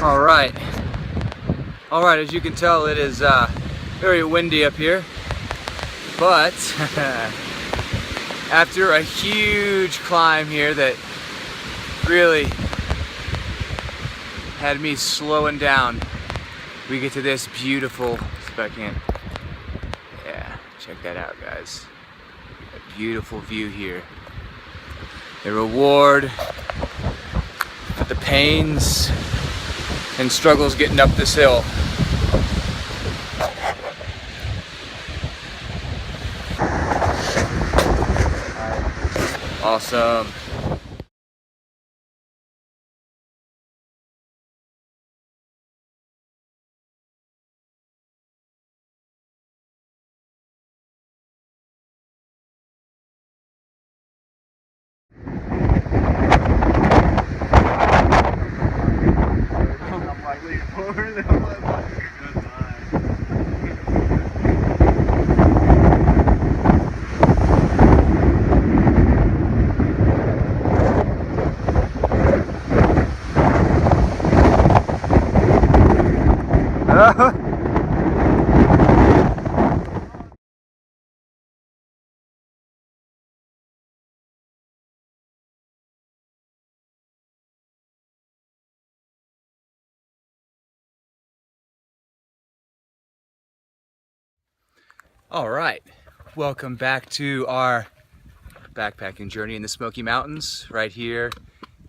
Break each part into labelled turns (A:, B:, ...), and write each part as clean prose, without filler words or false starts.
A: All right, as you can tell, it is very windy up here, but after a huge climb here that really had me slowing down, we get to this beautiful, yeah, check that out, guys. A beautiful view here. The reward for the pains and struggles getting up this hill. Awesome. All right, welcome back to our backpacking journey in the Smoky Mountains, right here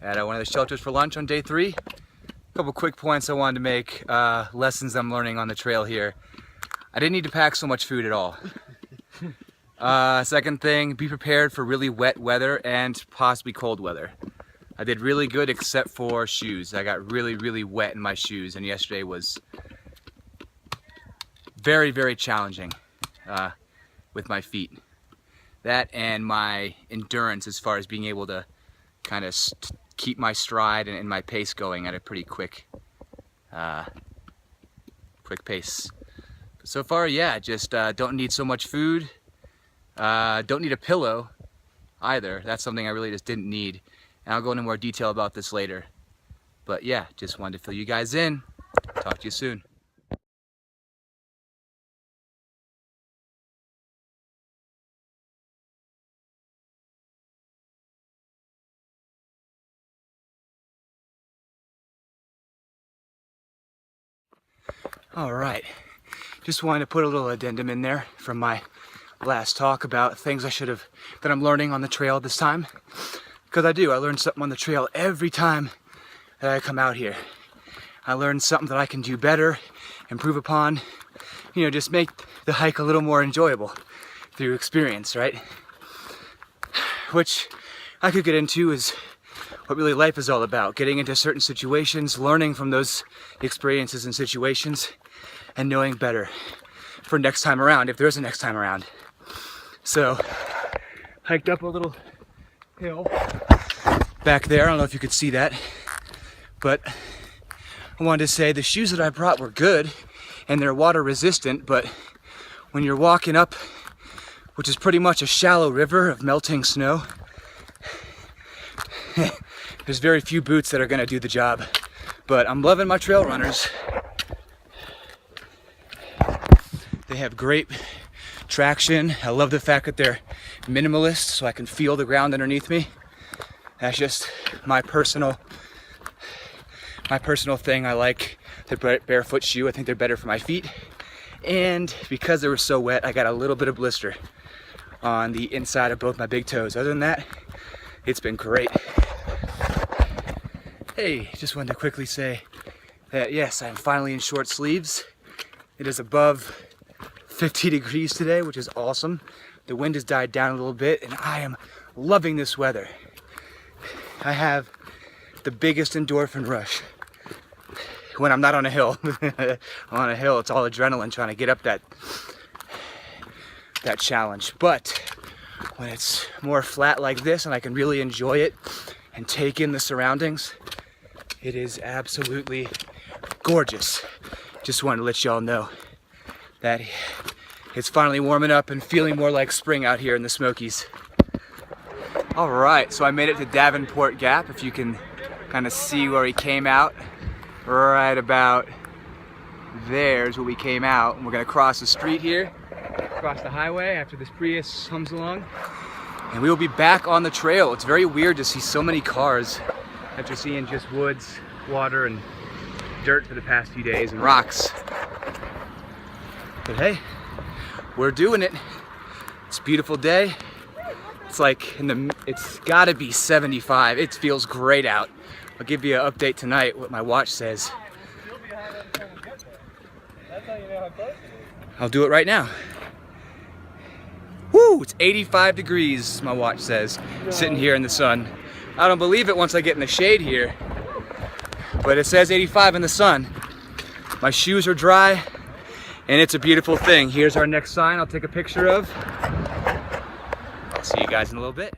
A: at one of the shelters for lunch on day 3. A couple quick points I wanted to make, lessons I'm learning on the trail here. I didn't need to pack so much food at all. Second thing, be prepared for really wet weather and possibly cold weather. I did really good except for shoes. I got really wet in my shoes, and yesterday was very challenging with my feet. That and my endurance as far as being able to kind of keep my stride and my pace going at a pretty quick pace. But so far, yeah, just don't need so much food. Don't need a pillow either. That's something I really just didn't need. And I'll go into more detail about this later. But yeah, just wanted to fill you guys in. Talk to you soon. All right, just wanted to put a little addendum in there from my last talk about things that I'm learning on the trail this time. Because I learn something on the trail every time that I come out here. I learn something that I can do better, improve upon, you know, just make the hike a little more enjoyable through experience, right? Which I could get into is what really life is all about. Getting into certain situations, learning from those experiences and situations, and knowing better for next time around, if there is a next time around. So, hiked up a little hill back there. I don't know if you could see that, but I wanted to say the shoes that I brought were good and they're water resistant, but when you're walking up, which is pretty much a shallow river of melting snow, there's very few boots that are gonna do the job. But I'm loving my trail runners. They have great traction. I love the fact that they're minimalist, so I can feel the ground underneath me. That's just my personal thing. I like the barefoot shoe. I think they're better for my feet. And because they were so wet, I got a little bit of blister on the inside of both my big toes. Other than that, it's been great. Hey, just wanted to quickly say that yes, I'm finally in short sleeves. It is above 50 degrees today, which is awesome. The wind has died down a little bit and I am loving this weather. I have the biggest endorphin rush when I'm not on a hill. On a hill, it's all adrenaline trying to get up that challenge. But when it's more flat like this and I can really enjoy it and take in the surroundings, it is absolutely gorgeous. Just wanted to let y'all know that it's finally warming up and feeling more like spring out here in the Smokies. All right, so I made it to Davenport Gap, if you can kind of see where he came out. right about there's where we came out. And we're gonna cross the street here, cross the highway after this Prius comes along. And we will be back on the trail. It's very weird to see so many cars after seeing just woods, water, and dirt for the past few days, and rocks. But hey, we're doing it. It's a beautiful day. It's like it's gotta be 75. It feels great out. I'll give you an update tonight, what my watch says. I'll do it right now. Woo, it's 85 degrees, my watch says, sitting here in the sun. I don't believe it once I get in the shade here, but it says 85 in the sun. My shoes are dry, and it's a beautiful thing. Here's our next sign I'll take a picture of. I'll see you guys in a little bit.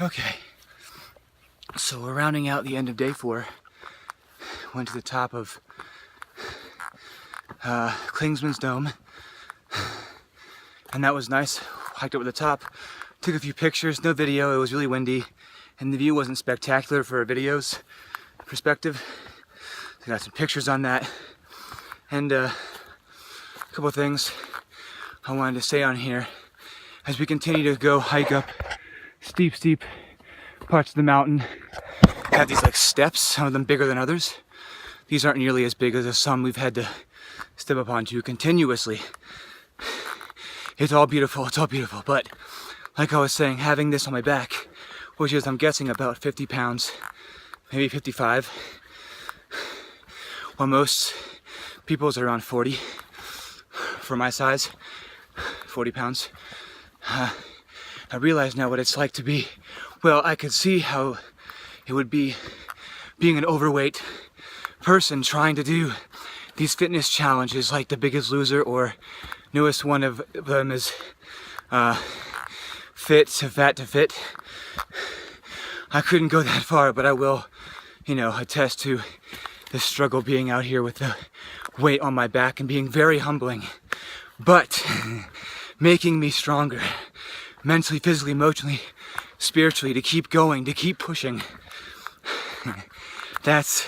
A: Okay, so we're rounding out the end of day 4. Went to the top of Klingsman's Dome, and that was nice. Hiked up to the top, took a few pictures, no video, it was really windy, and the view wasn't spectacular for a video's perspective. So I got some pictures on that, and a couple of things I wanted to say on here as we continue to go hike up steep parts of the mountain. Have these like steps, some of them bigger than others. These aren't nearly as big as some we've had to step up onto continuously. It's all beautiful, but like I was saying, having this on my back, which is I'm guessing about 50 pounds, maybe 55, while most people's are around 40 for my size, 40 pounds. I realize now what it's like to be, well, I could see how it would be being an overweight person trying to do these fitness challenges like The Biggest Loser, or newest one of them is Fat to Fit. I couldn't go that far, but I will, attest to the struggle being out here with the weight on my back and being very humbling, but making me stronger. Mentally, physically, emotionally, spiritually, to keep going, to keep pushing. That's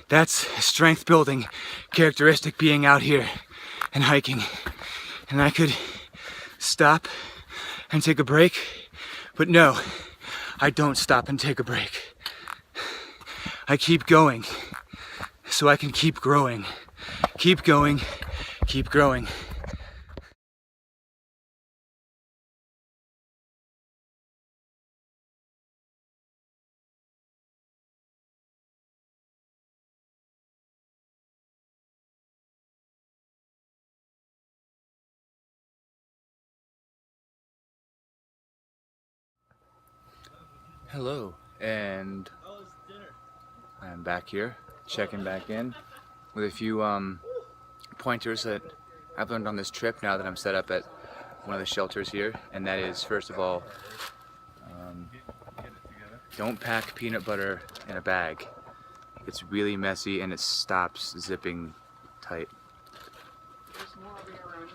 A: a strength building characteristic, being out here and hiking. And I could stop and take a break, but no, I don't stop and take a break. I keep going so I can keep growing. Keep going, keep growing. Hello, and I'm back here, checking back in with a few pointers that I've learned on this trip now that I'm set up at one of the shelters here. And that is, first of all, don't pack peanut butter in a bag. It's really messy and it stops zipping tight.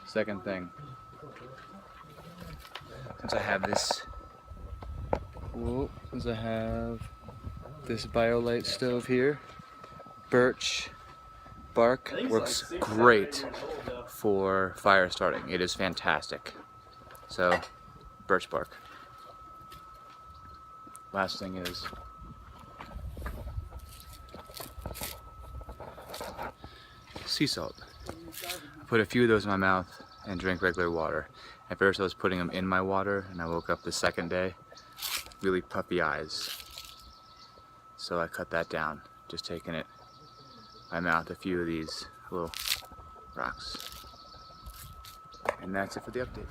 A: Second thing, since I have this BioLite stove here, birch bark works great for fire starting. It is fantastic. So, birch bark. Last thing is sea salt. I put a few of those in my mouth and drink regular water. At first I was putting them in my water, and I woke up the second day, really puffy eyes. So I cut that down, just taking it in my mouth, a few of these little rocks. And that's it for the update.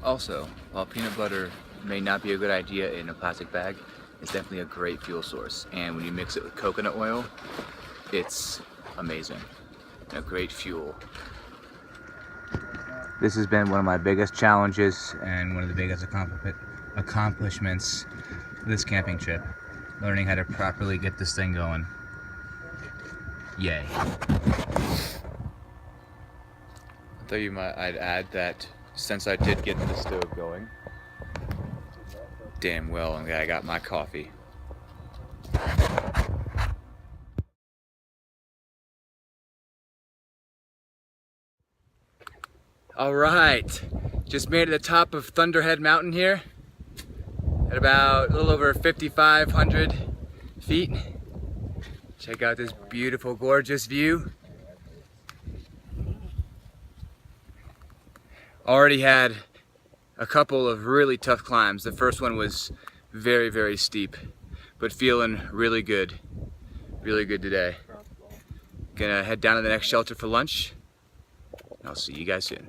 A: Also, while peanut butter may not be a good idea in a plastic bag, it's definitely a great fuel source. And when you mix it with coconut oil, it's amazing. A great fuel. This has been one of my biggest challenges and one of the biggest accomplishments of this camping trip. Learning how to properly get this thing going. Yay. I thought I'd add that since I did get the stove going, damn well I got my coffee. All right, just made it to the top of Thunderhead Mountain here at about a little over 5,500 feet. Check out this beautiful, gorgeous view. Already had a couple of really tough climbs. The first one was very, very steep, but feeling really good today. Gonna head down to the next shelter for lunch. I'll see you guys soon.